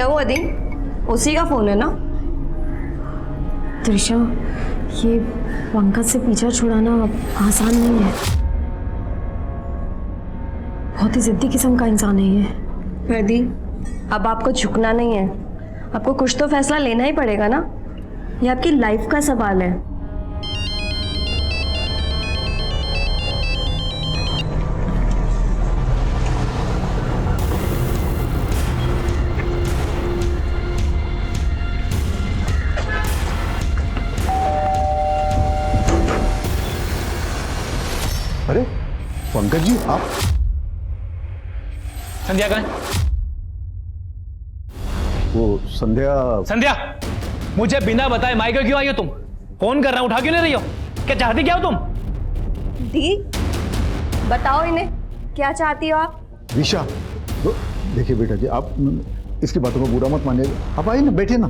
क्या हुआ दी? उसी का फोन है ना? त्रिशा, ये पंकज से पीछा छुड़ाना आसान नहीं है। बहुत ही जिद्दी किस्म का इंसान है ये। प्रदी, अब आपको झुकना नहीं है, आपको कुछ तो फैसला लेना ही पड़ेगा ना। ये आपकी लाइफ का सवाल है। अरे पंकज जी, आप? संध्या कहाँ है? वो संध्या। संध्या, मुझे बिना बताए मायके क्यों आई हो तुम? फोन कर रहा हूं, उठा क्यों नहीं रही हो? क्या चाहती क्या हो तुम? दी, बताओ इन्हें क्या चाहती हो आप? दिशा, देखिए बेटा जी, आप इसकी बातों को बुरा मत मानिए। आप आइए ना, बैठिए ना।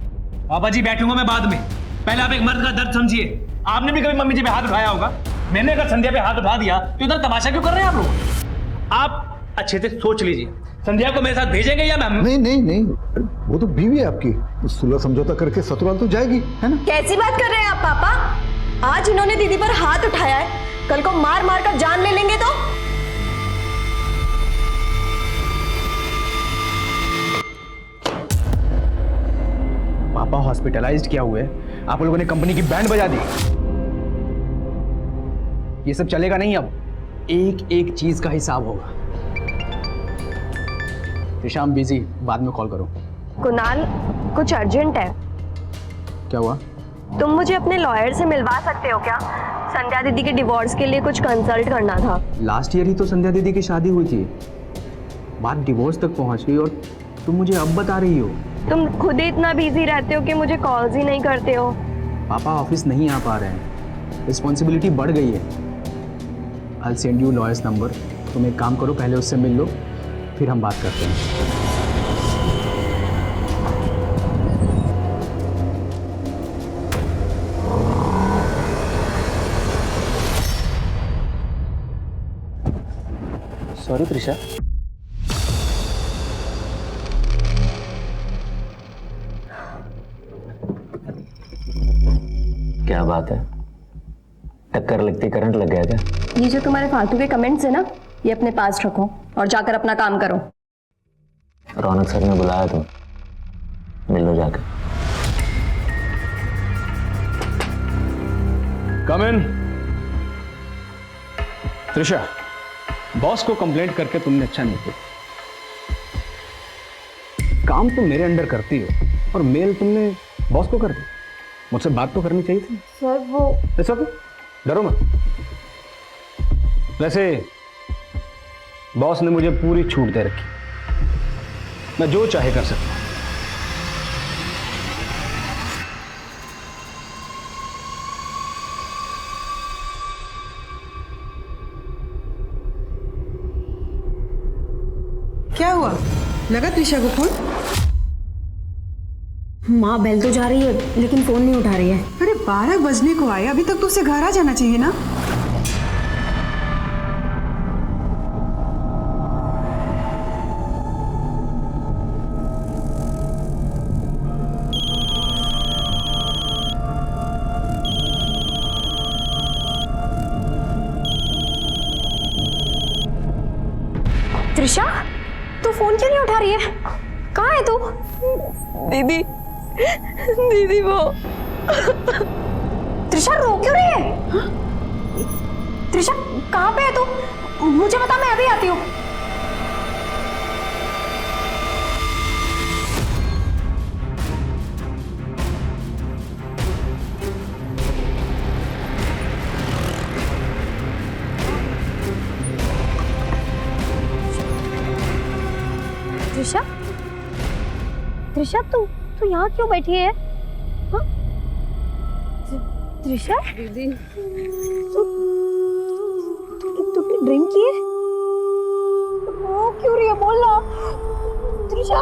पापा जी, बैठूंगा मैं बाद में। पहले आप एक मर्द का दर्द समझिए। आपने भी कभी मम्मी जी पे हाथ उठाया होगा। मैंने अगर संध्या पे हाथ उठा दिया तो इधर तमाशा क्यों कर रहे हैं आप लोग? आप अच्छे से सोच लीजिए, संध्या को मेरे साथ भेजेंगे या मैम? नहीं नहीं नहीं, वो तो बीवी है आपकी, सुलह समझौता करके ससुराल तो जाएगी, है ना? कैसी बात कर रहे हैं आप पापा? आज इन्होंने दीदी पर हाथ उठाया है, कल को मार मार कर जान ले लेंगे तो? पापा हॉस्पिटलाइज्ड क्या हुए, आप लोगों ने कंपनी की बैंड बजा दी। ये सब चलेगा नहीं। अब एक एक चीज का हिसाब होगा। शाम बिजी, बाद में कॉल करो। कुणाल, कुछ अर्जेंट है। क्या हुआ? तुम मुझे अपने लॉयर से मिलवा सकते हो क्या? संध्या दीदी के डिवोर्स के लिए कुछ कंसल्ट करना था। लास्ट ईयर ही तो संध्या दीदी की शादी हुई थी, बात डिवोर्स तक पहुंच गई और तुम मुझे अब बता रही हो? तुम खुद ही इतना बिजी रहते हो कि मुझे कॉल्स ही नहीं करते हो। पापा ऑफिस नहीं आ पा रहे हैं, रिस्पॉन्सिबिलिटी बढ़ गई है। I'll send you lawyer's number। तुम एक काम करो, पहले उससे मिल लो, फिर हम बात करते हैं। सॉरी त्रिशा। क्या बात है, टक्कर लगती करंट लग गया क्या? ये जो तुम्हारे फालतू के कमेंट्स है ना, ये अपने पास रखो और जाकर अपना काम करो। रौनक सर ने बुलाया, तुम मिल लो जाकर। कम इन। त्रिशा, बॉस को कंप्लेंट करके तुमने अच्छा नहीं किया। काम तुम मेरे अंडर करती हो और मेल तुमने बॉस को कर दी। मुझसे बात तो करनी चाहिए थी। सर वो ऐसा क्यों? डरो मत। वैसे बॉस ने मुझे पूरी छूट दे रखी, मैं जो चाहे कर सकता हूं। क्या हुआ? लगा त्रिशा को फोन? माँ बेल तो जा रही है लेकिन फोन नहीं उठा रही है। अरे 12 बजने को आए, अभी तक तो उसे घर आ जाना चाहिए ना। त्रिशा, तू फोन क्यों नहीं उठा रही है? कहाँ है तू? दीदी, दीदी वो। त्रिशा रो क्यों रही है? हाँ? त्रिशा कहाँ पे है तू? मुझे बता, मैं अभी आती हूँ। त्रिशा, त्रिशा तू यहाँ क्यों बैठी है? हाँ? त्रिशा दीदी, तूने ड्रिंक की है? रो क्यों रही है? बोलना त्रिशा,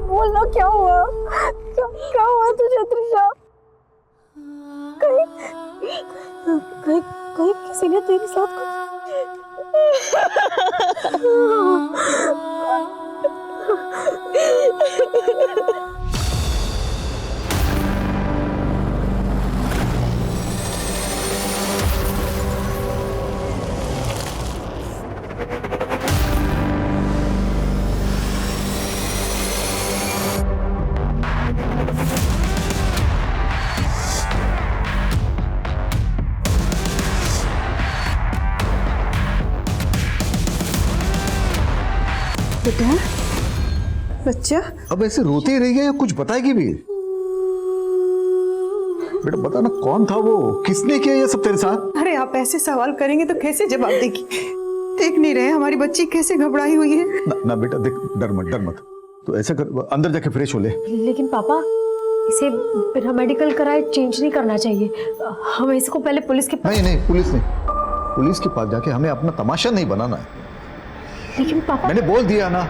बोलना क्या हुआ? क्या हुआ तुझे त्रिशा? कहीं कहीं कहीं किसी ने तेरे साथ कुछ बेटा, बच्चा, अब ऐसे रोते ही रह गए या कुछ बताएगी भी? बेटा बता ना, कौन था वो, किसने किया ये सब तेरे साथ? अरे आप ऐसे सवाल करेंगे तो कैसे जवाब देगी? देख नहीं रहे हमारी बच्ची कैसे घबराई हुई है? ना बेटा देख, डर मत। तो ऐसा कर, अंदर जाके फ्रेश हो ले। लेकिन पापा, इसे बिना मेडिकल कराए चेंज नहीं करना चाहिए। हमें इसको पहले पुलिस के पास। नहीं, पुलिस के पास जाके हमें अपना तमाशा नहीं बनाना है। लेकिन पापा, मैंने बोल दिया ना।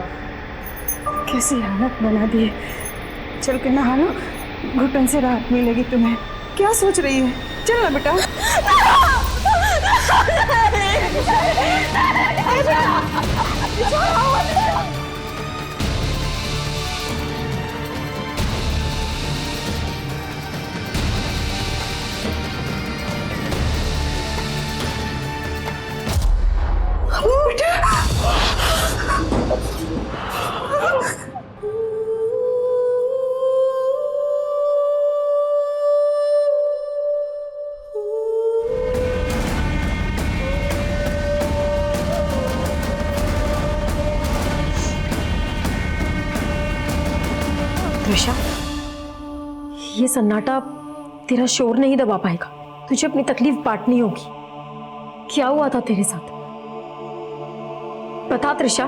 कैसी हालत बना दी है। चल के नहा लो, घुटन से राहत मिलेगी तुम्हें। क्या सोच रही है? चल ना बेटा। त्रिशा, ये सन्नाटा तेरा शोर नहीं दबा पाएगा। तुझे अपनी तकलीफ बांटनी होगी। क्या हुआ था तेरे साथ? बता त्रिशा,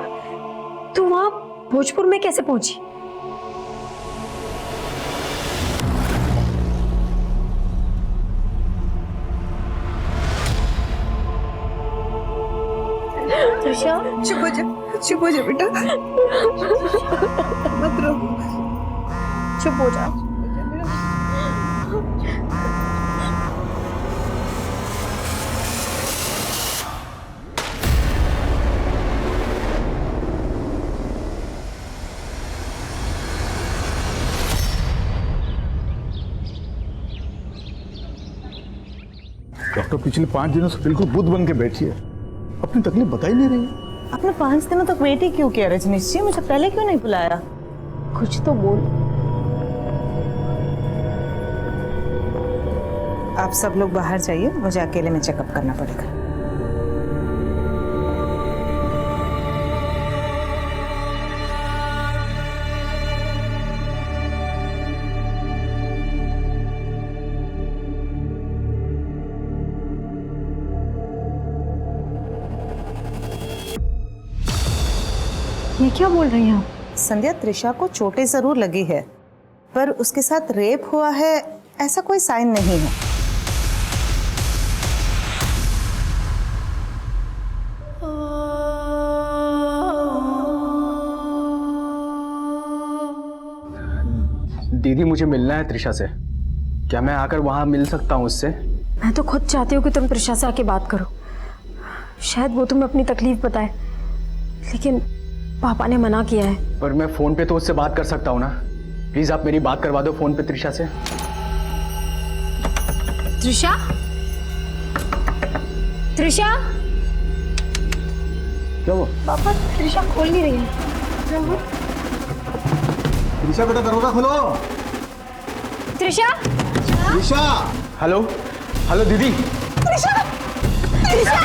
तू वहां भोजपुर में कैसे पहुंची? त्रिशा, चुप हो जा बेटा, मत रो। चुप हो जा। डॉक्टर पिछले 5 दिनों से बिल्कुल बुद्ध बन के बैठी है, अपनी तकलीफ बता ही नहीं रही है। आपने 5 दिनों तक वेट ही क्यों किया रजनीश जी? मुझे पहले क्यों नहीं बुलाया? कुछ तो बोल। आप सब लोग बाहर जाइए, मुझे अकेले में चेकअप करना पड़ेगा। ये क्या बोल रही हैं आप? संध्या, त्रिशा को चोटें जरूर लगी है, पर उसके साथ रेप हुआ है ऐसा कोई साइन नहीं है। दीदी, मुझे मिलना है त्रिशा से। क्या मैं आकर वहां मिल सकता हूँ उससे? मैं तो खुद चाहती हूँ कि तुम त्रिशा से आके बात करो। शायद वो तुम्हें अपनी तकलीफ बताए, लेकिन पापा ने मना किया है। पर मैं फोन पे तो उससे बात कर सकता हूँ ना। प्लीज आप मेरी बात करवा दो फोन पे त्रिशा से। त्रिशा, त्रिशा, क्या हुआ? पापा, त्रिशा खोल नहीं रही है। त्रिशा बेटा, दरवाजा खोलो। त्रिशा, त्रिशा, हेलो हेलो दीदी। त्रिशा, त्रिशा।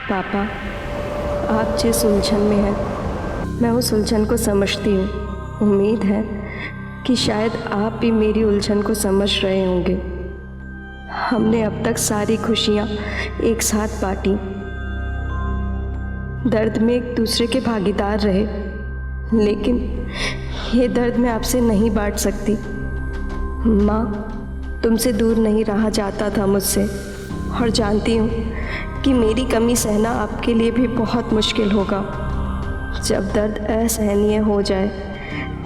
पापा, आप जिस उलझन में हैं, मैं उस उलझन को समझती हूँ। उम्मीद है कि शायद आप भी मेरी उलझन को समझ रहे होंगे। हमने अब तक सारी खुशियाँ एक साथ बांटी, दर्द में एक दूसरे के भागीदार रहे, लेकिन ये दर्द मैं आपसे नहीं बांट सकती। माँ, तुमसे दूर नहीं रहा जाता था मुझसे, और जानती हूँ कि मेरी कमी सहना आपके लिए भी बहुत मुश्किल होगा। जब दर्द असहनीय हो जाए,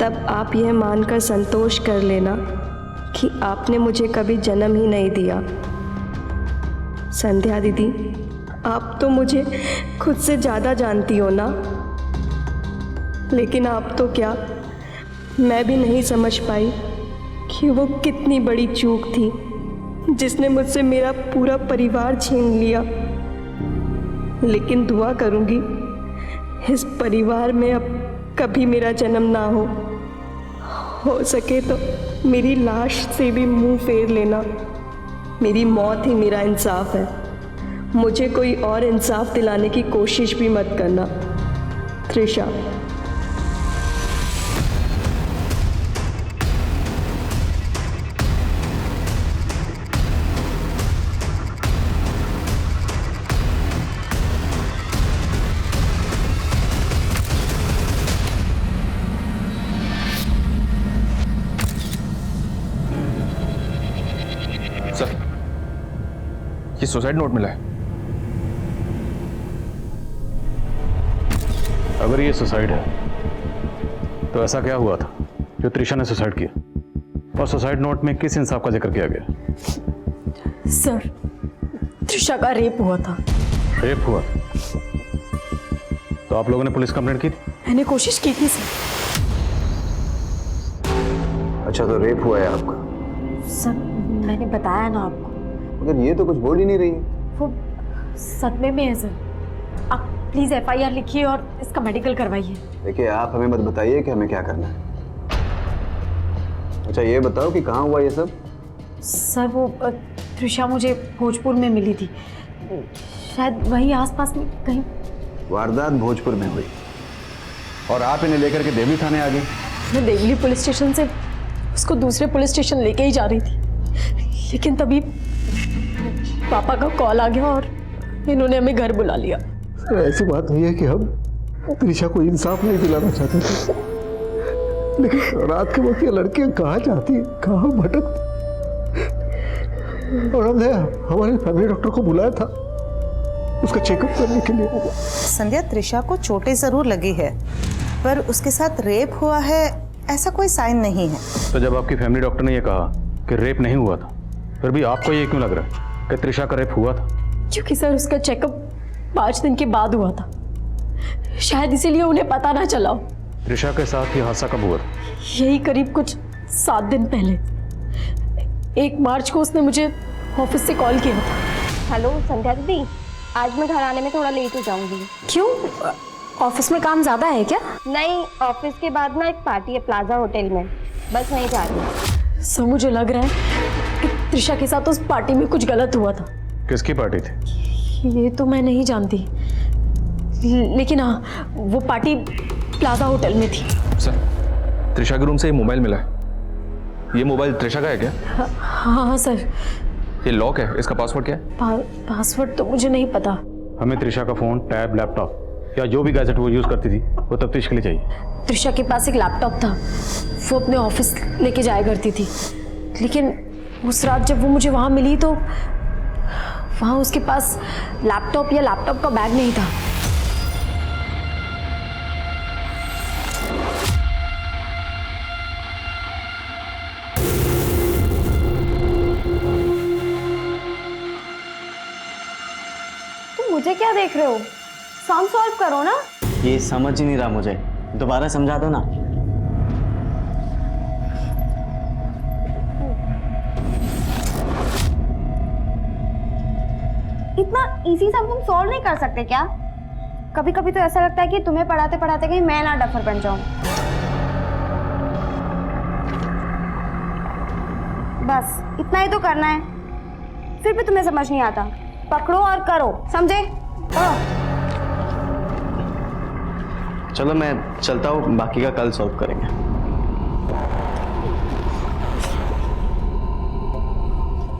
तब आप यह मानकर संतोष कर लेना कि आपने मुझे कभी जन्म ही नहीं दिया। संध्या दीदी, आप तो मुझे खुद से ज़्यादा जानती हो ना, लेकिन आप तो क्या, मैं भी नहीं समझ पाई कि वो कितनी बड़ी चूक थी जिसने मुझसे मेरा पूरा परिवार छीन लिया। लेकिन दुआ करूंगी इस परिवार में अब कभी मेरा जन्म ना हो सके तो मेरी लाश से भी मुंह फेर लेना। मेरी मौत ही मेरा इंसाफ है, मुझे कोई और इंसाफ दिलाने की कोशिश भी मत करना त्रिशा। सर, ये सुसाइड नोट मिला है। अगर ये सुसाइड है तो ऐसा क्या हुआ था जो त्रिशा ने सुसाइड किया, और सुसाइड नोट में किस इंसाफ का जिक्र किया गया? सर, त्रिशा का रेप हुआ था। रेप हुआ? तो आप लोगों ने पुलिस कंप्लेंट की थी? मैंने कोशिश की थी सर। अच्छा, तो रेप हुआ है आपका? सर, मैंने बताया ना आपको। मगर ये तो कुछ बोल ही नहीं रही। वो सदमे में है सर। आप प्लीज FIR लिखिए और इसका मेडिकल करवाइए। देखिए, आप हमें मत बताइए कि हमें क्या करना है। अच्छा, ये बताओ कि कहाँ हुआ ये सब? सर, वो त्रिशा मुझे भोजपुर में मिली थी, शायद वहीं आसपास में कहीं। वारदात भोजपुर में हुई और आप इन्हें लेकर के देवली थाने आ गए? मैं देवली पुलिस स्टेशन से उसको दूसरे पुलिस स्टेशन लेके ही जा रही थी, लेकिन तभी पापा का कॉल आ गया और इन्होंने हमें घर बुला लिया। ऐसी बात नहीं है कि हम त्रिशा को इंसाफ नहीं दिलाना चाहते थे, लेकिन रात के वक्त ये लड़कियां कहाँ जाती, कहाँ भटकती, और हमने हमारे फैमिली डॉक्टर को बुलाया था उसका चेकअप करने के लिए। संध्या, त्रिशा को चोटें जरूर लगी है, पर उसके साथ रेप हुआ है ऐसा कोई साइन नहीं है। तो जब आपकी फैमिली डॉक्टर ने ये कहा कि रेप नहीं हुआ था, फिर भी आपको ये क्यों लग रहा है कि त्रिशा का रेप हुआ था? क्योंकि सर, उसका चेकअप 5 दिन के बाद हुआ था, शायद इसीलिए उन्हें पता ना चला हो। त्रिशा के साथ ये हादसा कब हुआ था? यही करीब कुछ 7 दिन पहले। 1 मार्च को उसने मुझे ऑफिस से कॉल किया था। हेलो संध्या दीदी, आज मैं घर आने में थोड़ा लेट हो जाऊंगी। क्यों, ऑफिस में काम ज्यादा है क्या? नहीं, ऑफिस के बाद ना एक पार्टी है प्लाजा होटल में, बस नहीं जा रही। सर, मुझे लग रहा है कि त्रिशा के साथ उस पार्टी में कुछ गलत हुआ था। किसकी पार्टी थी? ये तो मैं नहीं जानती, लेकिन हाँ, वो पार्टी प्लाजा होटल में थी। सर, त्रिशा के रूम से ये मोबाइल मिला है। ये मोबाइल त्रिशा का है क्या? हाँ सर। ये लॉक है, इसका पासवर्ड क्या है? पासवर्ड तो मुझे नहीं पता। हमें त्रिशा का फोन, टैब, लैपटॉप या जो भी गैजेट वो यूज करती थी वो तफ्तीश के लिए चाहिए। त्रिशा के पास एक लैपटॉप था, वो अपने ऑफिस लेके जाया करती थी, लेकिन उस रात जब वो मुझे वहाँ मिली तो वहाँ उसके पास लैपटॉप या लैपटॉप का बैग नहीं था। तुम मुझे क्या देख रहे हो? सम सॉल्व करो ना। ये समझ ही नहीं रहा मुझे, दोबारा समझा दो ना। इतना इजी सम तुम सॉल्व नहीं कर सकते क्या? कभी कभी तो ऐसा लगता है कि तुम्हें पढ़ाते पढ़ाते कहीं मैं ना डफर बन जाऊं। बस इतना ही तो करना है, फिर भी तुम्हें समझ नहीं आता। पकड़ो और करो, समझे? चलो मैं चलता हूँ, बाकी का कल सॉल्व करेंगे।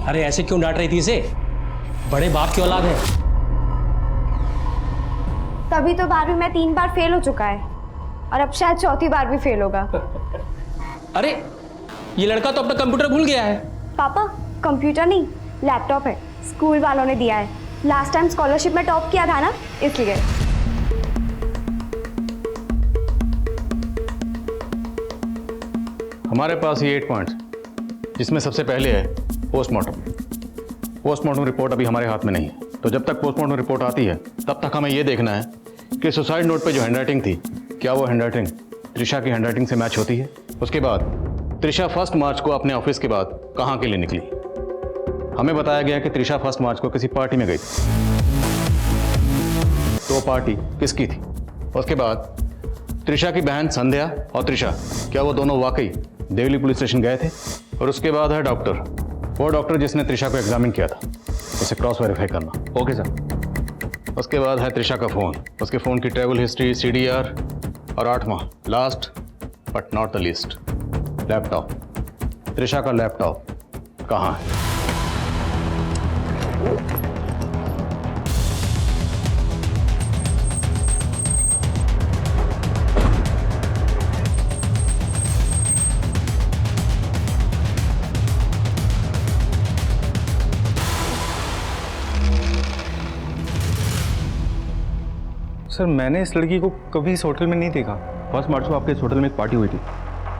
अरे ऐसे क्यों डांट रही थी इसे? बड़े बाप की औलाद है। तभी तो 12वीं में 3 बार फेल हो चुका है और अब शायद 4थी बार भी फेल होगा। अरे ये लड़का तो अपना कंप्यूटर भूल गया है। पापा, कंप्यूटर नहीं, लैपटॉप है, स्कूल वालों ने दिया है। लास्ट टाइम स्कॉलरशिप में टॉप किया था ना, इसलिए। हमारे पास ये 8 पॉइंट्स, जिसमें सबसे पहले है पोस्टमार्टम। पोस्टमार्टम रिपोर्ट अभी हमारे हाथ में नहीं है, तो जब तक पोस्टमार्टम रिपोर्ट आती है तब तक हमें यह देखना है कि सुसाइड नोट पे जो हैंडराइटिंग थी, क्या वो हैंडराइटिंग त्रिशा की हैंडराइटिंग से मैच होती है। उसके बाद त्रिशा 1 मार्च को अपने ऑफिस के बाद कहाँ के लिए निकली। हमें बताया गया कि त्रिशा 1 मार्च को किसी पार्टी में गई थी। तो पार्टी किसकी थी? उसके बाद त्रिशा की बहन संध्या और त्रिशा, क्या वो दोनों वाकई देवली पुलिस स्टेशन गए थे? और उसके बाद है डॉक्टर, वो डॉक्टर जिसने त्रिशा को एग्जामिन किया था, उसे क्रॉस वेरीफाई करना। Okay sir. उसके बाद है त्रिशा का फ़ोन, उसके फ़ोन की ट्रैवल हिस्ट्री, CDR, और 8वां last but not the least, laptop. Trisha का लैपटॉप कहाँ है? सर मैंने इस लड़की को कभी इस होटल में नहीं देखा। 1 मार्च को आपके इस होटल में एक पार्टी हुई थी,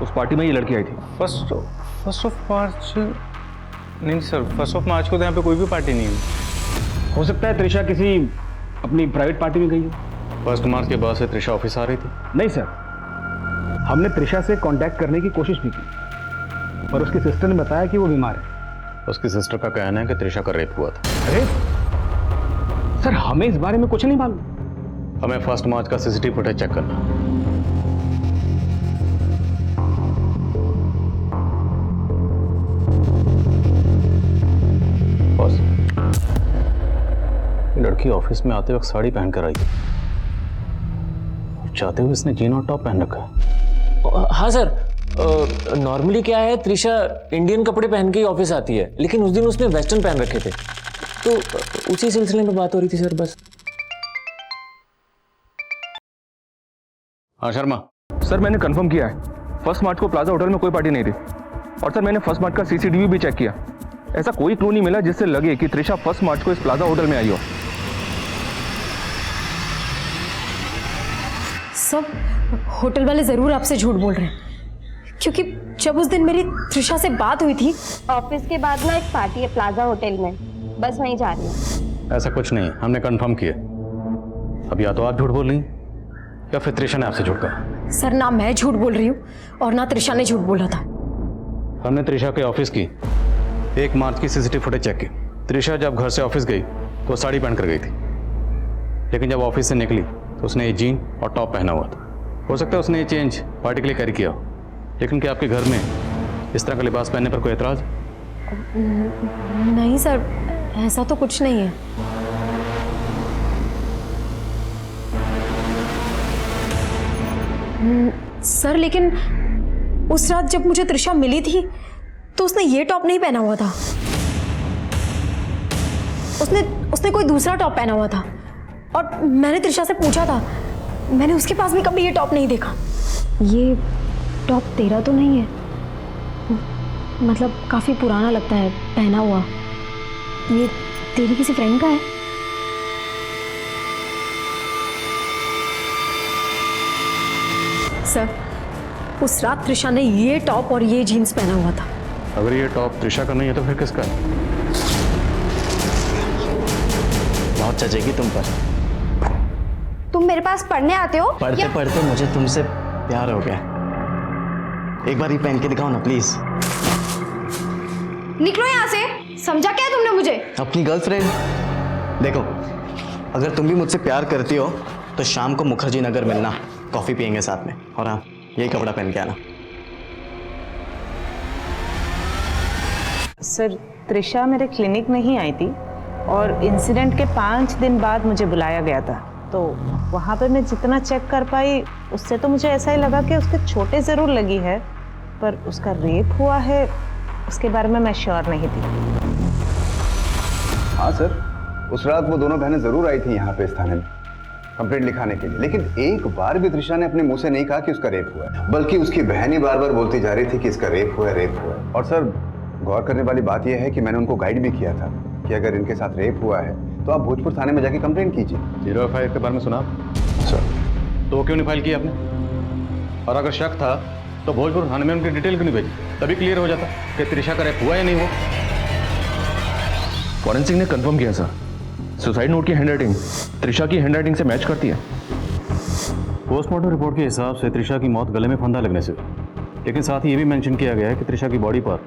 उस पार्टी में ये लड़की आई थी। फर्स्ट ऑफ मार्च नहीं सर, 1 मार्च को तो यहाँ पे कोई भी पार्टी नहीं हुई। हो सकता है त्रिशा किसी अपनी प्राइवेट पार्टी में गई हो। 1 मार्च के बाद से त्रिशा ऑफिस आ रही थी? नहीं सर, हमने त्रिशा से कांटेक्ट करने की कोशिश भी की, पर उसकी सिस्टर ने बताया कि वो बीमार है। उसकी सिस्टर का कहना है कि त्रिशा का रेप हुआ था। अरे सर, हमें इस बारे में कुछ नहीं मालूम। हमें 1 मार्च का CCTV फुटेज चेक करना। बॉस, लड़की ऑफिस में आते वक्त साड़ी पहनकर आई है, चाहते हुए इसने जीन और टॉप पहन रखा है। हाँ सर, नॉर्मली क्या है, त्रिशा इंडियन कपड़े पहन के ही ऑफिस आती है, लेकिन उस दिन उसने वेस्टर्न पहन रखे थे, तो उसी सिलसिले में बात हो रही थी सर, बस। हाँ शर्मा। सर मैंने कंफर्म किया है, 1 मार्च को प्लाजा होटल में कोई पार्टी नहीं थी। और सर मैंने 1 मार्च का CCTV भी चेक किया, ऐसा कोई क्लू नहीं मिला जिससे लगे कि त्रिशा 1 मार्च को इस प्लाजा होटल में आई हो। सब होटल वाले जरूर आपसे झूठ बोल रहे हैं, क्योंकि जब उस दिन मेरी त्रिशा से बात हुई थी। ऑफिस के बाद ना एक पार्टी है प्लाजा होटल में, बस वहीं जा रही हूँ। ऐसा कुछ नहीं, हमने कंफर्म किया। अब या तो आप झूठ बोल रही हैं या फिर त्रिशा ने आपसे झूठ कहा। सर, ना मैं झूठ बोल रही हूँ और ना त्रिशा ने झूठ बोला था। हमने त्रिशा के ऑफिस की 1 मार्च की CCTV फुटेज चेक की। त्रिशा जब घर से ऑफिस गई तो साड़ी पहन कर गई थी, लेकिन जब ऑफिस से निकली तो उसने ये जीन और टॉप पहना हुआ था। हो सकता है उसने ये चेंज पार्टी के लिए कैरी किया हो, लेकिन क्या आपके घर में इस तरह का लिबास पहनने पर कोई एतराज? नहीं सर, ऐसा तो कुछ नहीं है। सर, लेकिन उस रात जब मुझे त्रिशा मिली थी तो उसने ये टॉप नहीं पहना हुआ था, उसने कोई दूसरा टॉप पहना हुआ था। और मैंने त्रिशा से पूछा था, मैंने उसके पास भी कभी ये टॉप नहीं देखा। ये टॉप तेरा तो नहीं है? मतलब काफ़ी पुराना लगता है पहना हुआ। ये तेरी किसी फ्रेंड का है? सर, उस रात त्रिशा ने ये टॉप और ये जीन्स पहना हुआ था। अगर ये टॉप त्रिशा का नहीं है तो फिर किसका है? बहुत चचेगी तुम पर। तुम मेरे पास पढ़ने आते हो? पढ़ते पढ़ते मुझे तुमसे प्यार हो गया। एक बार ही पहन के दिखाओ ना प्लीज। निकलो यहाँ से, समझा क्या तुमने मुझे? अपनी गर्लफ्रेंड। देखो, अगर तुम भी मुझसे प्यार करती हो तो शाम को मुखर्जी नगर मिलना, कॉफी पियेंगे साथ में। और हाँ, यही कपड़ा पहन के आना। सर, त्रिशा मेरे क्लिनिक में ही आई थी और इंसिडेंट के 5 दिन बाद मुझे बुलाया गया था, तो वहाँ पर मैं जितना चेक कर पाई उससे तो मुझे ऐसा ही लगा कि उसके छोटे ज़रूर लगी है, पर उसका रेप हुआ है उसके बारे में मैं श्योर नहीं थी। हाँ सर, उस रात वो दोनों बहनें जरूर आई थी यहाँ पे इस थाने में कंप्लेंट लिखाने के लिए, लेकिन एक बार भी त्रिशा ने अपने मुंह से नहीं कहा कि उसका रेप हुआ है, बल्कि उसकी बहन ही बार बार बोलती जा रही थी कि इसका रेप हुआ है, रेप हुआ है। और सर, गौर करने वाली बात यह है कि मैंने उनको गाइड भी किया था कि अगर इनके साथ रेप हुआ है तो आप भोजपुर थाने में जाके कंप्लेंट कीजिए। 0F के बारे में सुना सर, तो क्यों नहीं फाइल किया आपने? और अगर शक था तो भोजपुर थाने में उनकी डिटेल क्यों नहीं भेजी? तभी क्लियर हो जाता कि त्रिशा का रेप हुआ या नहीं हुआ। फॉरेंसिक ने कंफर्म किया सर, सुसाइड नोट की हैंडराइटिंग त्रिशा की हैंडराइटिंग से मैच करती है। पोस्टमार्टम रिपोर्ट के हिसाब से त्रिशा की मौत गले में फंदा लगने से हुई, लेकिन साथ ही ये भी मेंशन किया गया है कि त्रिशा की बॉडी पर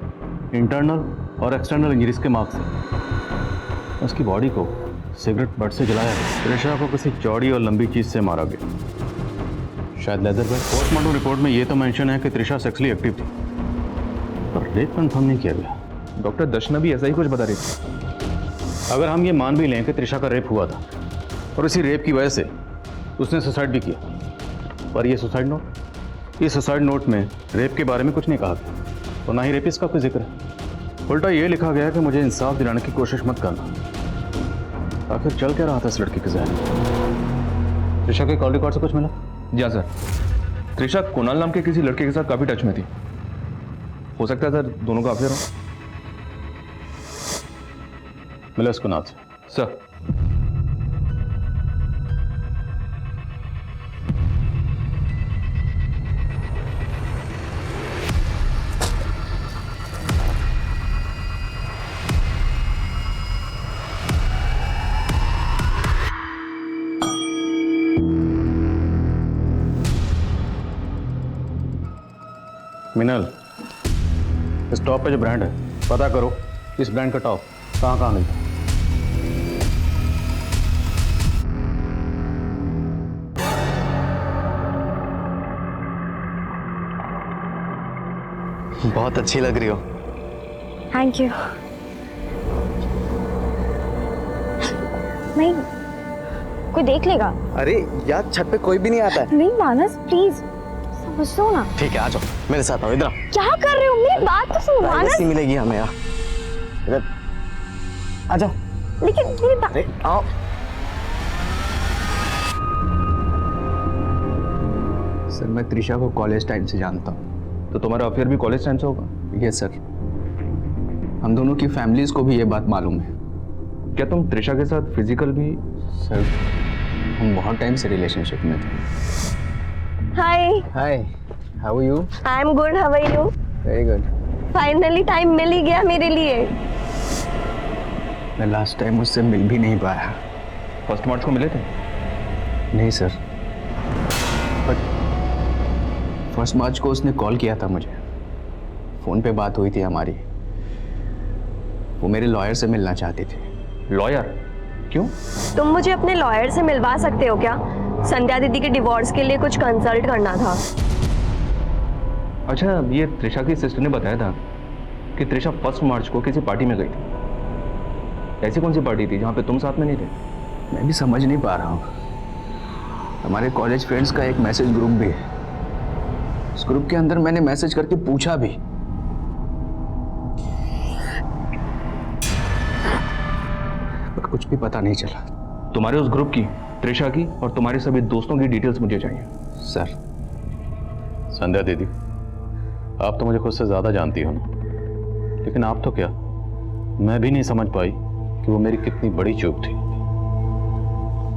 इंटरनल और एक्सटर्नल इंजरीज के मार्क्स हैं। उसकी बॉडी को सिगरेट बट से जलाया गया। त्रिशा को किसी चौड़ी और लंबी चीज से मारा गया, शायद लेदर बैग। पोस्टमार्टम रिपोर्ट में ये तो मेंशन है कि त्रिशा सेक्सुअली एक्टिव थी, पर रेप कंफर्म नहीं किया गया। डॉक्टर दर्शना भी ऐसा ही कुछ बता रही थी। अगर हम ये मान भी लें कि त्रिशा का रेप हुआ था और इसी रेप की वजह से उसने सुसाइड भी किया, पर ये सुसाइड नोट में रेप के बारे में कुछ नहीं कहा गया और ना ही रेपिस्ट का कोई जिक्र है। उल्टा ये लिखा गया कि मुझे इंसाफ दिलाने की कोशिश मत करना। आखिर चल क्या रहा था इस लड़की के जहन में? त्रिशा के कॉल रिकॉर्ड से कुछ मिला? जी हाँ सर, त्रिशा कुणाल नाम के किसी लड़के के साथ काफी टच में थी। हो सकता है सर दोनों का अफेयर हो। मिला उसको नाथ सर। मिनल, इस टॉप पे जो ब्रांड है पता करो इस ब्रांड का टॉप कहाँ मिलता है। बहुत अच्छी लग रही हो। Thank you. नहीं, कोई देख लेगा। अरे यार छत पे कोई भी नहीं आता है। नहीं मानस, प्लीज समझो ना। ठीक है, आ जाओ मेरे साथ, आओ इधर आओ। क्या कर रहे हो? मेरी बात तो सुनो मानस। प्राइवेसी मिलेगी हमें यार, इधर आ जाओ। लेकिन मेरी बात। अरे आओ। सर मैं त्रिशा को कॉलेज टाइम से जानता हूँ। तो तुम्हारा अफेयर भी कॉलेज टाइम से होगा? यस सर, हम दोनों की फैमिलीज को भी ये बात मालूम है। क्या तुम त्रिशा के साथ फिजिकल भी? सर हम बहुत टाइम से रिलेशनशिप में थे। Hi hi, how are you? I am good, how are you? Very good. Finally time मिल ही गया मेरे लिए। मैं लास्ट टाइम उससे मिल भी नहीं पाया। फर्स्ट मार्च को मिले थे? नहीं सर, बट फर्स्ट मार्च को उसने कॉल किया था मुझे। फ़ोन पे बात हुई थी हमारी। वो मेरे लॉयर से मिलना चाहती थी। लॉयर? क्यों? तुम मुझे अपने लॉयर से मिलवा सकते हो क्या? संध्या दीदी के डिवोर्स के लिए कुछ कंसल्ट करना था। अच्छा, ये त्रिशा की सिस्टर ने बताया था कि त्रिशा फर्स्ट मार्च को किसी पार्टी में गई थी। ऐसी कौन सी पार्टी थी जहाँ पे तुम साथ में नहीं थे? मैं भी समझ नहीं पा रहा हूँ। हमारे कॉलेज फ्रेंड्स का एक मैसेज ग्रुप भी है। उस ग्रुप के अंदर मैंने मैसेज करके पूछा भी, पर कुछ भी पता नहीं चला। तुम्हारे उस ग्रुप की, त्रिशा की और तुम्हारे सभी दोस्तों की डिटेल्स मुझे चाहिए। सर। संध्या दीदी, आप तो मुझे खुद से ज़्यादा जानती हो ना, लेकिन आप तो क्या, मैं भी नहीं समझ पाई कि वो मेरी कितनी बड़ी चूक थी।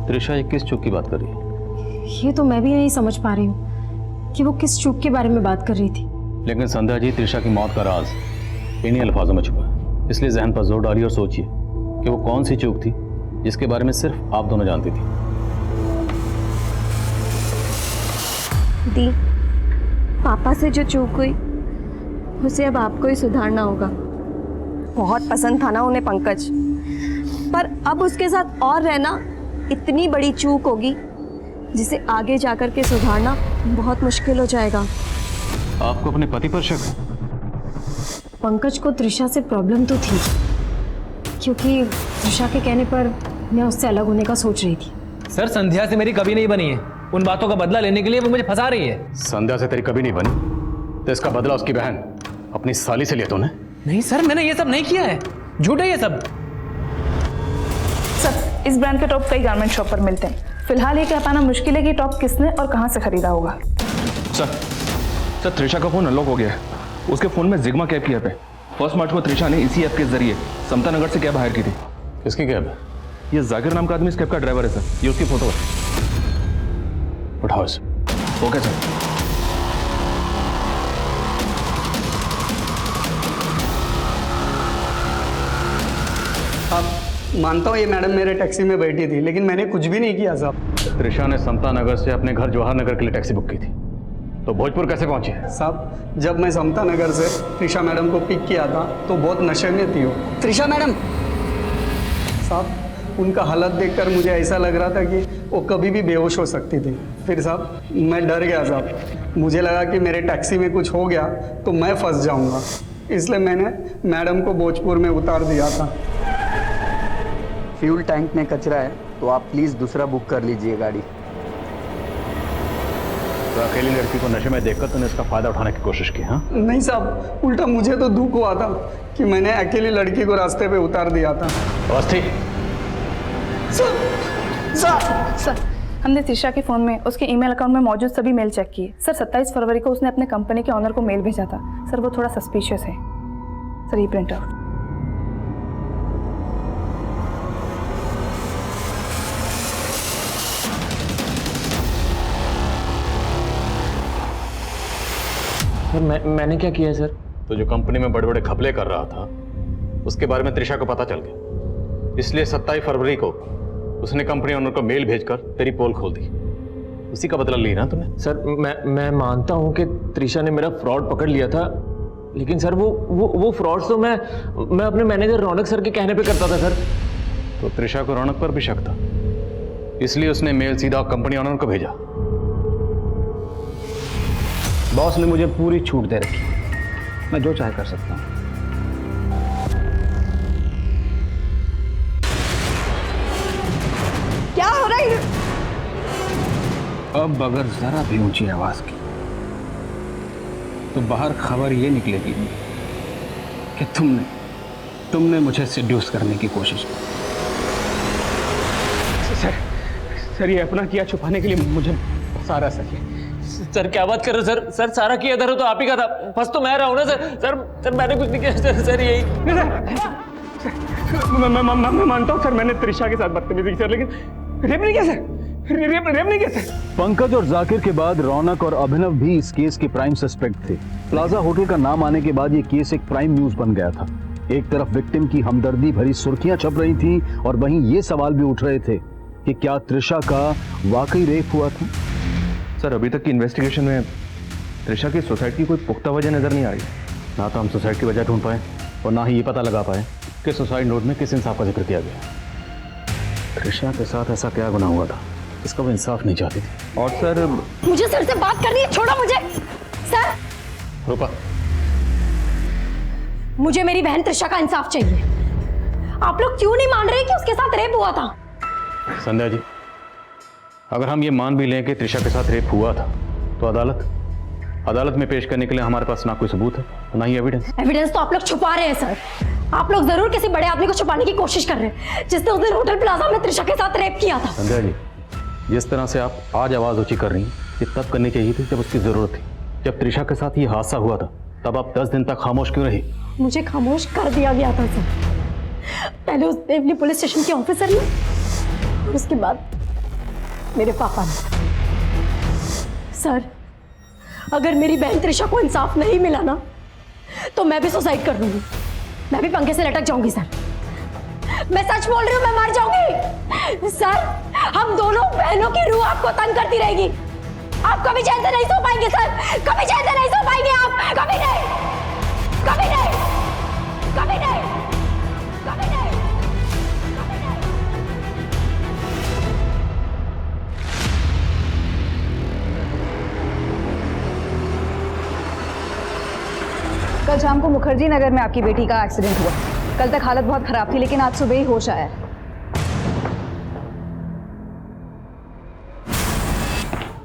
त्रिशा ये किस चूक की बात कर रही है? ये तो मैं भी नहीं समझ पा रही हूँ कि वो किस चूक के बारे में बात कर रही थी। लेकिन संध्या जी, त्रिशा की मौत का राज इन्हीं अल्फाजों में छुपा है। इसलिए जहन पर जोर डालिए और सोचिए कि वो कौन सी चूक थी जिसके बारे में सिर्फ आप दोनों जानती थी। दी, पापा से जो चूक हुई उसे अब आपको ही सुधारना होगा। बहुत पसंद था ना उन्हें पंकज, पर अब उसके साथ और रहना इतनी बड़ी चूक होगी जिसे आगे जाकर के सुधारना बहुत मुश्किल हो जाएगा। आपको अपने पति पर शक है? पंकज को त्रिशा से प्रॉब्लम तो थी, क्योंकि त्रिशा के कहने पर मैं उससे अलग होने का सोच रही थी। सर, संध्या से मेरी कभी नहीं बनी है। उन बातों का बदला लेने के लिए वो मुझे फंसा रही है। संध्या से तेरी कभी नहीं बनी, तो इसका बदला उसकी बहन अपनी साली से लिया तूने? नहीं सर, मैंने ये सब नहीं किया है, झूठ है ये सब। सर, इस ब्रांड के टॉप कई गारमेंट शॉप पर मिलते हैं। फिलहाल ये कह पाना मुश्किल है कि टॉप किसने और कहाँ से खरीदा होगा। सर, त्रिशा का फोन अनलॉक हो गया है। उसके फोन में जिग्मा कैब की ऐप है। फर्स्ट मार्च को त्रिशा ने इसी ऐप के जरिए समता नगर से कैब हायर की थी। किसकी कैब है? ये जाकिर नाम का आदमी इस कैब का ड्राइवर है सर। ये उसकी फोटो है। उठाओ इसे। Okay sir. मानता हूँ ये मैडम मेरे टैक्सी में बैठी थी, लेकिन मैंने कुछ भी नहीं किया साहब। त्रिशा ने समता नगर से अपने घर जवाहर नगर के लिए टैक्सी बुक की थी, तो भोजपुर कैसे पहुंची? साहब जब मैं समता नगर से त्रिशा मैडम को पिक किया था तो बहुत नशे में थी वो। त्रिशा मैडम साहब, उनका हालत देखकर मुझे ऐसा लग रहा था कि वो कभी भी बेहोश हो सकती थी। फिर साहब मैं डर गया साहब, मुझे लगा कि मेरे टैक्सी में कुछ हो गया तो मैं फंस जाऊंगा, इसलिए मैंने मैडम को भोजपुर में उतार दिया था। फ्यूल टैंक में कचरा है तो आप प्लीज़ दूसरा बुक कर लीजिए गाड़ी। तो अकेली लड़की को नशे में देखकर तूने इसका फायदा उठाने की कोशिश की? हाँ नहीं साहब, उल्टा मुझे तो दुख हुआ था कि मैंने अकेली लड़की को रास्ते पे उतार दिया था। अवस्थी, सर हमने त्रिशा के फ़ोन में उसके ईमेल अकाउंट में मौजूद सभी मेल चेक किए सर। 27 फरवरी को उसने अपने कंपनी के ऑनर को मेल भेजा था सर, वो थोड़ा सस्पिशियस है सर। ये प्रिंट आउट। सर मैंने क्या किया है सर? तो जो कंपनी में बड़े बड़े घपले कर रहा था उसके बारे में त्रिशा को पता चल गया, इसलिए 27 फरवरी को उसने कंपनी ओनर को मेल भेजकर तेरी पोल खोल दी। उसी का बदला ली ना तूने? सर मैं मानता हूं कि त्रिशा ने मेरा फ्रॉड पकड़ लिया था, लेकिन सर वो फ्रॉड तो मैं अपने मैनेजर रौनक सर के कहने पे करता था सर। तो त्रिशा को रौनक पर भी शक था, इसलिए उसने मेल सीधा कंपनी ओनर को भेजा। बॉस ने मुझे पूरी छूट दे रखी, मैं जो चाहे कर सकता हूँ। क्या हो रहा है? अब अगर जरा भी ऊंची आवाज की तो बाहर खबर ये निकलेगी कि तुमने मुझे सिड्यूस करने की कोशिश की। सर ये अपना किया छुपाने के लिए मुझे सारा सच है। सर क्या बात कर रहे हो सर सारा किया था तो आप ही का था, फंस तो मैं रहा हूं ना सर मैंने कुछ नहीं किया सर यही। मैं मानता हूँ सर, मैंने त्रिशा के साथ बदतमीजी की सर, लेकिन रेप नहीं किया सर, रेप नहीं किया सर। पंकज और जाकिर के बाद रौनक और अभिनव भी इस केस के प्राइम सस्पेक्ट थे। प्लाजा होटल का नाम आने के बाद ये केस एक प्राइम न्यूज बन गया था। एक तरफ विक्टिम की हमदर्दी भरी सुर्खियां छप रही थी और वहीं ये सवाल भी उठ रहे थे कि क्या त्रिशा का वाकई रेप हुआ था। सर अभी तक की इन्वेस्टिगेशन में त्रिशा की सुसाइड की कोई पुख्ता वजह नजर नहीं आ रही। ना तो हम सुसाइड की वजह ढूंढ पाए और ना ही ये पता लगा पाए कि सुसाइड नोट में किस इंसाफ का जिक्र किया गया। त्रिशा के साथ ऐसा क्या गुनाह हुआ था, इसका वो इंसाफ नहीं चाहती थी। और सर मुझे सर से बात करनी है, छोड़ो मुझे। सर रूपा, मुझे मेरी बहन त्रिशा का इंसाफ चाहिए। आप लोग क्यों नहीं मान रहे कि उसके साथ रेप हुआ था? संध्या जी, अगर हम ये मान भी लें कि त्रिशा के साथ रेप हुआ था तो अदालत में पेश करने के लिए हमारे पास ना कोई सबूत है ना ही एविडेंस तो आप लोग छुपा रहे हैं सर। आप लोग जरूर किसी बड़े आदमी को छुपाने की कोशिश कर रहे हैं जिसने उस दिन होटल प्लाजा में त्रिशा के साथ रेप किया था। संध्या जी, जिस तरह से आप आज आवाज ऊंची कर रही हैं ये तब करनी चाहिए थी जब उसकी जरूरत थी। जब त्रिशा के साथ ये हादसा हुआ था तब आप 10 दिन तक खामोश क्यों रही? मुझे खामोश कर दिया गया था सर, पहले उस देवली पुलिस स्टेशन के ऑफिसर ने और उसके बाद मेरे पापा ने। सर अगर मेरी बहन त्रिशा को इंसाफ नहीं मिला ना तो मैं भी सुसाइड कर लूंगी, मैं भी पंखे से लटक जाऊंगी सर। मैं सच बोल रही हूँ, मैं मर जाऊंगी सर। हम दोनों बहनों की रूह आपको तंग करती रहेगी, आप कभी चैन से नहीं सो पाएंगे सर, कभी चैन से नहीं सो पाएंगे आप, कभी नहीं, कभी नहीं, कभी नहीं, कभी नहीं, कभी नहीं। कल शाम को मुखर्जी नगर में आपकी बेटी का एक्सीडेंट हुआ। कल तक हालत बहुत खराब थी लेकिन आज सुबह ही होश आया।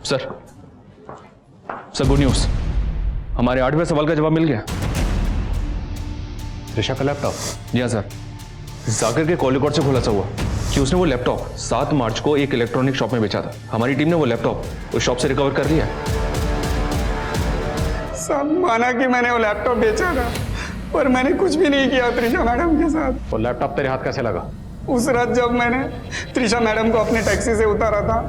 सर गुड न्यूज, हमारे 8वें सवाल का जवाब मिल गया। त्रिशा का लैपटॉप? जी हाँ सर, जाकिर के कॉल रिकॉर्ड से खुलासा हुआ कि उसने वो लैपटॉप 7 मार्च को एक इलेक्ट्रॉनिक शॉप में बेचा था। हमारी टीम ने वो लैपटॉप उस शॉप से रिकवर कर लिया। सब माना कि मैंने वो लैपटॉप बेचा था, पर मैंने कुछ भी नहीं किया त्रिशा मैडम के साथ। वो लैपटॉप तेरे हाथ कैसे लगा? उस रात जब मैंने त्रिशा मैडम को अपनी टैक्सी से उतारा था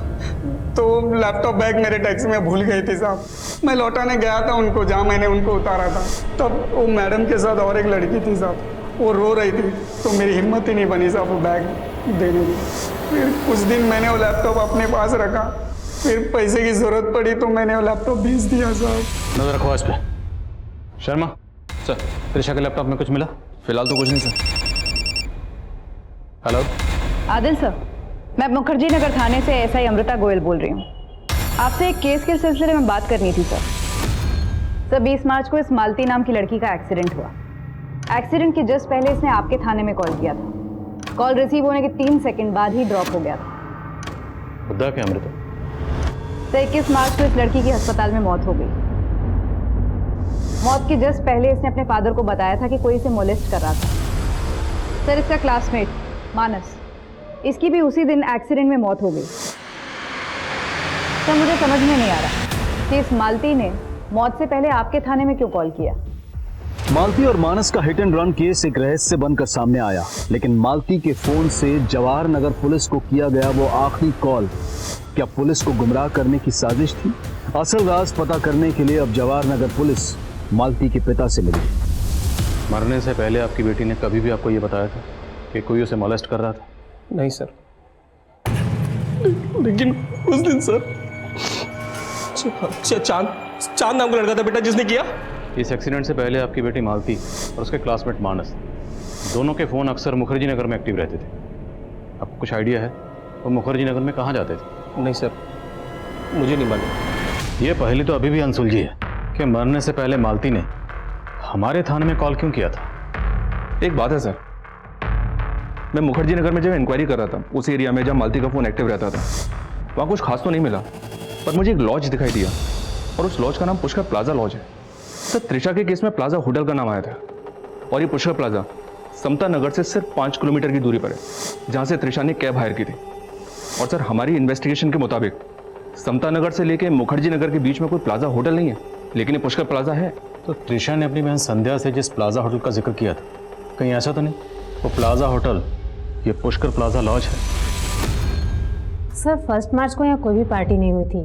तो लैपटॉप बैग मेरे टैक्सी में भूल गई थी साहब। मैं लौटाने गया था उनको जहाँ मैंने उनको उतारा था, तब वो मैडम के साथ और एक लड़की थी साहब। वो रो रही थी तो मेरी हिम्मत ही नहीं बनी साहब वो बैग देने की। फिर कुछ दिन मैंने वो लैपटॉप अपने पास रखा, फिर पैसे की ज़रूरत पड़ी तो मैंने वो लैपटॉप भेज दिया साहब। नजर रखो इस पे। शर्मा सर, त्रिशा के लैपटॉप में कुछ मिला? फिलहाल तो कुछ नहीं सर। हेलो आदिल सर, मैं मुखर्जी नगर थाने से एसआई अमृता गोयल बोल रही हूँ। आपसे एक केस के सिलसिले में बात करनी थी सर। 20 मार्च को इस मालती नाम की लड़की का एक्सीडेंट हुआ। एक्सीडेंट के जस्ट पहले इसने आपके थाने में कॉल किया था। कॉल रिसीव होने के 3 सेकंड बाद ही ड्रॉप हो गया था। मुद्दा क्या अमृता? सर 21 मार्च को इस लड़की की अस्पताल में मौत हो गई। मौत के जस्ट पहले इसने अपने फादर को बताया था कि कोई इसे मोलेस्ट कर रहा था। सर इसका क्लासमेट मानस, इसकी भी उसी दिन एक्सीडेंट में मौत हो गई। सर मुझे समझ में नहीं आ रहा कि इस मालती ने मौत से पहले आपके थाने में क्यों कॉल किया। मालती और मानस का हिट एंड रन केस एक रहस्य बनकर सामने आया, लेकिन मालती के फोन से जवाहर नगर पुलिस को किया गया वो आखिरी कॉल क्या पुलिस को गुमराह करने की साजिश थी? असल राज पता करने के लिए अब जवाहर नगर पुलिस मालती के पिता से मिली। मरने से पहले आपकी बेटी ने कभी भी आपको ये बताया था कि कोई उसे मोलेस्ट कर रहा था? नहीं सर। लेकिन उस दिन सर चांद नाम का लड़का था बेटा जिसने किया। इस एक्सीडेंट से पहले आपकी बेटी मालती और उसके क्लासमेट मानस, दोनों के फ़ोन अक्सर मुखर्जी नगर में एक्टिव रहते थे। आपको कुछ आइडिया है वो मुखर्जी नगर में कहाँ जाते थे? नहीं सर, मुझे नहीं मालूम। ये पहली तो अभी भी अनसुलझी है कि मरने से पहले मालती ने हमारे थाने में कॉल क्यों किया था? एक बात है सर, मैं मुखर्जी नगर में जब इंक्वायरी कर रहा था उस एरिया में जहाँ मालती का फ़ोन एक्टिव रहता था, वहाँ कुछ खास तो नहीं मिला, पर मुझे एक लॉज दिखाई दिया और उस लॉज का नाम पुष्कर प्लाजा लॉज है। सर त्रिशा के केस में प्लाजा होटल का नाम आया था और ये पुष्कर प्लाजा समता नगर से सिर्फ 5 किलोमीटर की दूरी पर है, जहाँ से त्रिशा ने कैब हायर की थी। और सर हमारी इन्वेस्टिगेशन के मुताबिक समता नगर से लेके मुखर्जी नगर के बीच में कोई प्लाजा होटल नहीं है, लेकिन ये पुष्कर प्लाजा है। तो त्रिशा ने अपनी बहन संध्या से जिस प्लाजा होटल का जिक्र किया था, कहीं ऐसा तो नहीं वो प्लाजा होटल ये पुष्कर प्लाजा लॉज है? सर 1 मार्च को यहाँ कोई भी पार्टी नहीं हुई थी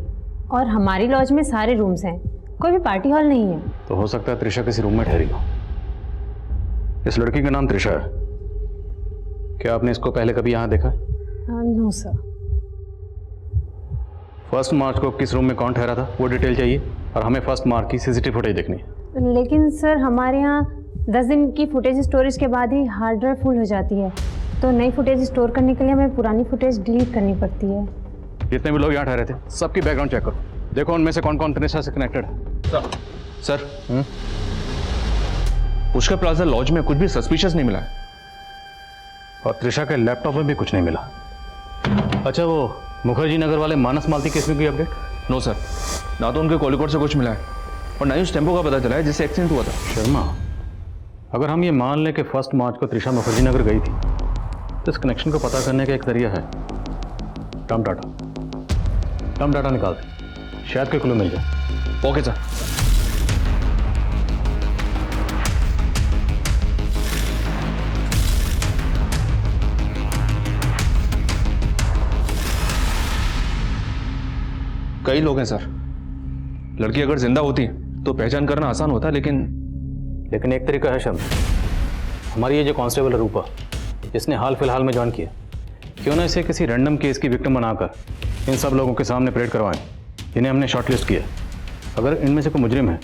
और हमारी लॉज में सारे रूम्स हैं, कोई भी पार्टी हॉल नहीं है। तो हो सकता है त्रिशा किसी रूम में ठहरी हो। इस लड़की का नाम त्रिशा है, क्या आपने इसको पहले कभी यहाँ देखा? No sir. 1 मार्च को किस रूम में कौन ठहरा था वो डिटेल चाहिए, और हमें 1 मार्च की सीसीटीवी फुटेज देखनी है। लेकिन सर हमारे यहाँ 10 दिन की फुटेज स्टोरेज के बाद ही हार्ड ड्राइव फुल हो जाती है, तो नई फुटेज स्टोर करने के लिए हमें पुरानी फुटेज डिलीट करनी पड़ती है। जितने भी लोग यहाँ ठहरे थे सबकी बैकग्राउंड चेक करो, देखो उनमें से कौन कौन त्रिशा से कनेक्टेड है। सर पुष्कर प्लाजा लॉज में कुछ भी सस्पिशियस नहीं मिला है और त्रिशा के लैपटॉप में भी कुछ नहीं मिला। अच्छा वो मुखर्जी नगर वाले मानस मालती केस में कोई अपडेट? नो सर, ना तो उनके कॉलिकोड से कुछ मिला है और ना ही उस टेम्पो का पता चला है जिससे एक्सीडेंट हुआ था। शर्मा, अगर हम ये मान लें कि 1 मार्च को त्रिशा मुखर्जी नगर गई थी, तो इस कनेक्शन को पता करने का एक तरीका है टर्म डाटा निकाल दे, शायद कोई क्लू मिल जाए। Okay sir. कई लोग हैं सर, लड़की अगर जिंदा होती तो पहचान करना आसान होता, लेकिन एक तरीका है शर्मा, हमारी ये जो कांस्टेबल है रूपा, जिसने हाल फिलहाल में ज्वाइन किया, क्यों ना इसे किसी रैंडम केस की विक्टिम बनाकर इन सब लोगों के सामने परेड करवाएं जिन्हें हमने शॉर्टलिस्ट किया। अगर इनमें से कोई मुजरिम है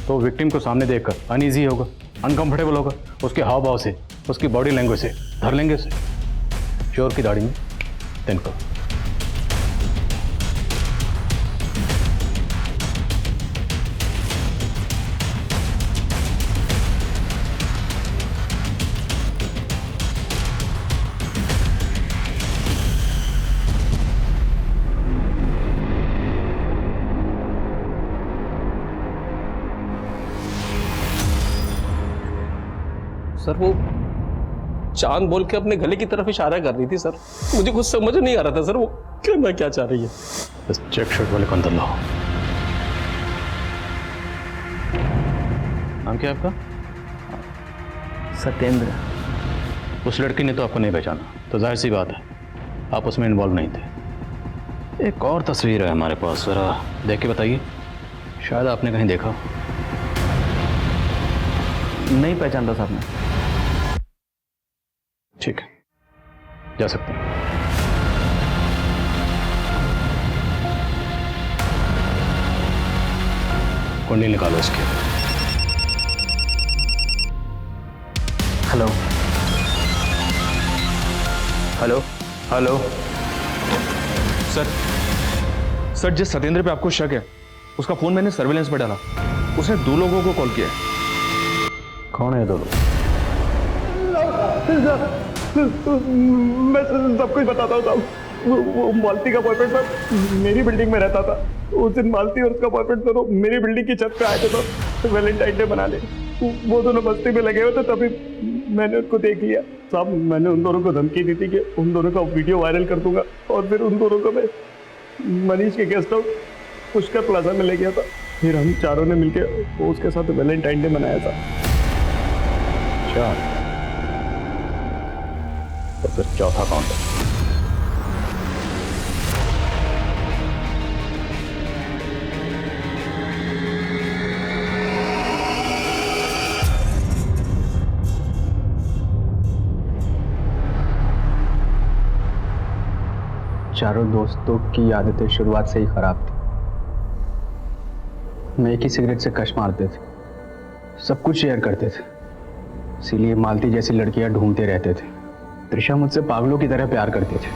तो विक्टिम को सामने देखकर अनईजी होगा, अनकंफर्टेबल होगा, उसके हाव भाव से, उसकी बॉडी लैंग्वेज से धर लेंगे उसे चोर की दाढ़ी में तिनको। सर वो चांद बोल के अपने गले की तरफ इशारा कर रही थी सर, मुझे कुछ समझ नहीं आ रहा था सर वो करना क्या चाह रही है। बस चेक शर्ट वाले को अंदर लाओ। नाम क्या है आपका? सत्येंद्र। उस लड़की ने तो आपको नहीं पहचाना, तो जाहिर सी बात है आप उसमें इन्वॉल्व नहीं थे। एक और तस्वीर है हमारे पास, जरा देख के बताइए, शायद आपने कहीं देखा। नहीं पहचानता साहब मैं। ठीक है, जा सकते हैं। कुंडली निकालो इसकी। हेलो हेलो हेलो सर जिस सत्येंद्र पे आपको शक है उसका फोन मैंने सर्विलेंस पे डाला, उसने 2 लोगों को कॉल किया है। कौन है 2 लोग? मैं सब कुछ बताता हूँ साहब। वो मालती का बॉयफ्रेंड साहब मेरी बिल्डिंग में रहता था। उस दिन मालती और उसका बॉयफ्रेंड दोनों मेरी बिल्डिंग की छत पे आए थे तो वैलेंटाइन डे मनाने। वो दोनों मस्ती में लगे हुए थे, तभी मैंने उनको देख लिया साहब। मैंने उन दोनों को धमकी दी थी कि उन दोनों का वीडियो वायरल कर दूंगा और फिर उन दोनों को मैं मनीष के गेस्ट हाउस पुष्कर प्लाजा में ले गया था। फिर हम चारों ने मिलकर उसके साथ वैलेंटाइन डे मनाया था। अच्छा, तो फिर चौथा कौन है? चारों दोस्तों की आदतें शुरुआत से ही खराब थी। मैं एक ही सिगरेट से कश मारते थे, सब कुछ शेयर करते थे, इसीलिए मालती जैसी लड़कियां ढूंढते रहते थे। त्रिशा मुझसे पागलों की तरह प्यार करते थे,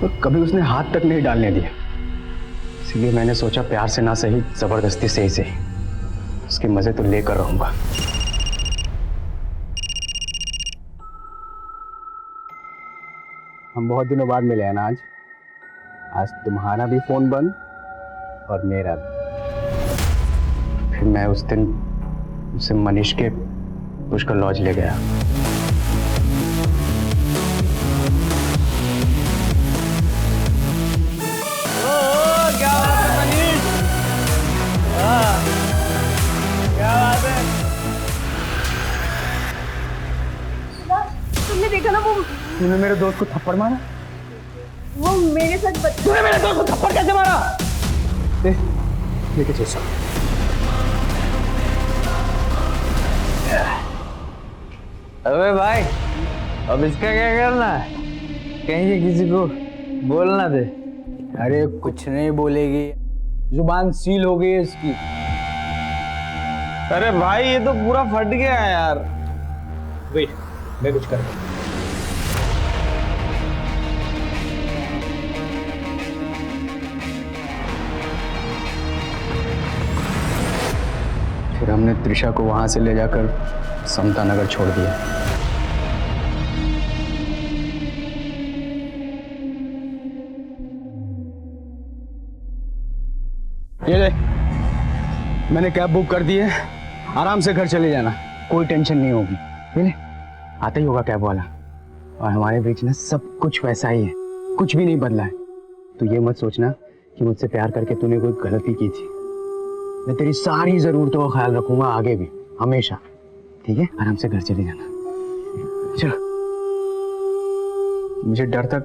और कभी उसने हाथ तक नहीं डालने दिया। इसीलिए मैंने सोचा प्यार से ना सही, जबरदस्ती से ही सही, उसके मजे तो लेकर रहूंगा। हम बहुत दिनों बाद मिले हैं ना आज तुम्हारा भी फोन बंद और मेरा भी। फिर मैं उस दिन उसे मनीष के पुष्कर लॉज ले गया। क्या बात है मनीष? क्या बात है? तुमने देखा ना तूने मेरे दोस्त को थप्पड़ मारा? वो मेरे साथ तूने मेरे दोस्त को थप्पड़ कैसे मारा? लेके चल। अबे भाई, अब इसका क्या करना है? कहीं किसी को बोलना दे। अरे कुछ नहीं बोलेगी, जुबान सील हो गई है इसकी। अरे भाई ये तो पूरा फट गया है यार। वेट, मैं कुछ कर रहा हूं। फिर हमने त्रिशा को वहां से ले जाकर समता नगर छोड़ दिया। ये ले, मैंने कैब बुक कर दी है, आराम से घर चले जाना, कोई टेंशन नहीं होगी। ये ले, आता ही होगा कैब वाला। और हमारे बीच में सब कुछ वैसा ही है, कुछ भी नहीं बदला है। तो ये मत सोचना कि मुझसे प्यार करके तूने कोई गलती की थी। मैं तेरी सारी जरूरतों का ख्याल रखूंगा आगे भी, हमेशा। ठीक है, आराम से घर चले जाना। चलो। मुझे डर था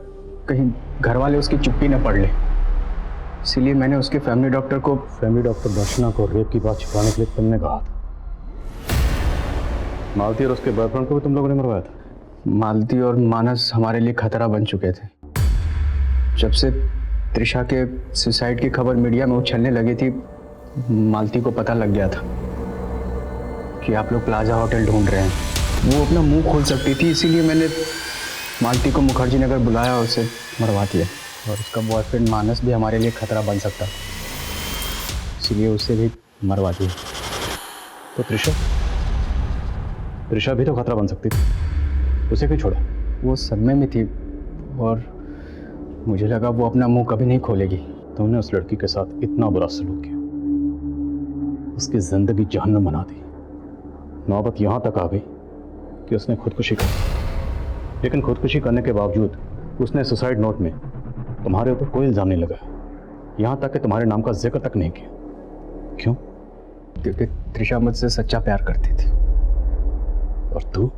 कहीं घर वाले उसकी चुप्पी न पढ़ ले, इसीलिए मैंने उसके फैमिली डॉक्टर दर्शना को रेप की बात छिपाने के लिए तुमने कहा था। मालती और उसके बॉयफ्रेंड को भी तुम लोगों ने मरवाया था? मालती और मानस हमारे लिए खतरा बन चुके थे। जब से त्रिशा के सुसाइड की खबर मीडिया में उछलने लगी थी, मालती को पता लग गया था कि आप लोग प्लाजा होटल ढूंढ रहे हैं। वो अपना मुंह खोल सकती थी, इसीलिए मैंने मालती को मुखर्जी नगर बुलाया और उसे मरवा दिया। और उसका बॉयफ्रेंड मानस भी हमारे लिए खतरा बन सकता, इसीलिए उसे भी मरवा दिया। तो त्रिशा भी तो खतरा बन सकती थी, उसे क्यों छोड़ा? वो सदमे में थी और मुझे लगा वो अपना मुंह कभी नहीं खोलेगी। तुमने उस लड़की के साथ इतना बुरा सलूक किया, उसकी जिंदगी जहन्नम बना दी। नौबत यहां तक आ गई कि उसने खुदकुशी की, लेकिन खुदकुशी करने के बावजूद उसने सुसाइड नोट में तुम्हारे ऊपर कोई इल्जाम नहीं लगाया, यहां तक कि तुम्हारे नाम का जिक्र तक नहीं किया। क्यों? क्योंकि त्रिशा मुझसे सच्चा प्यार करती थी। और तू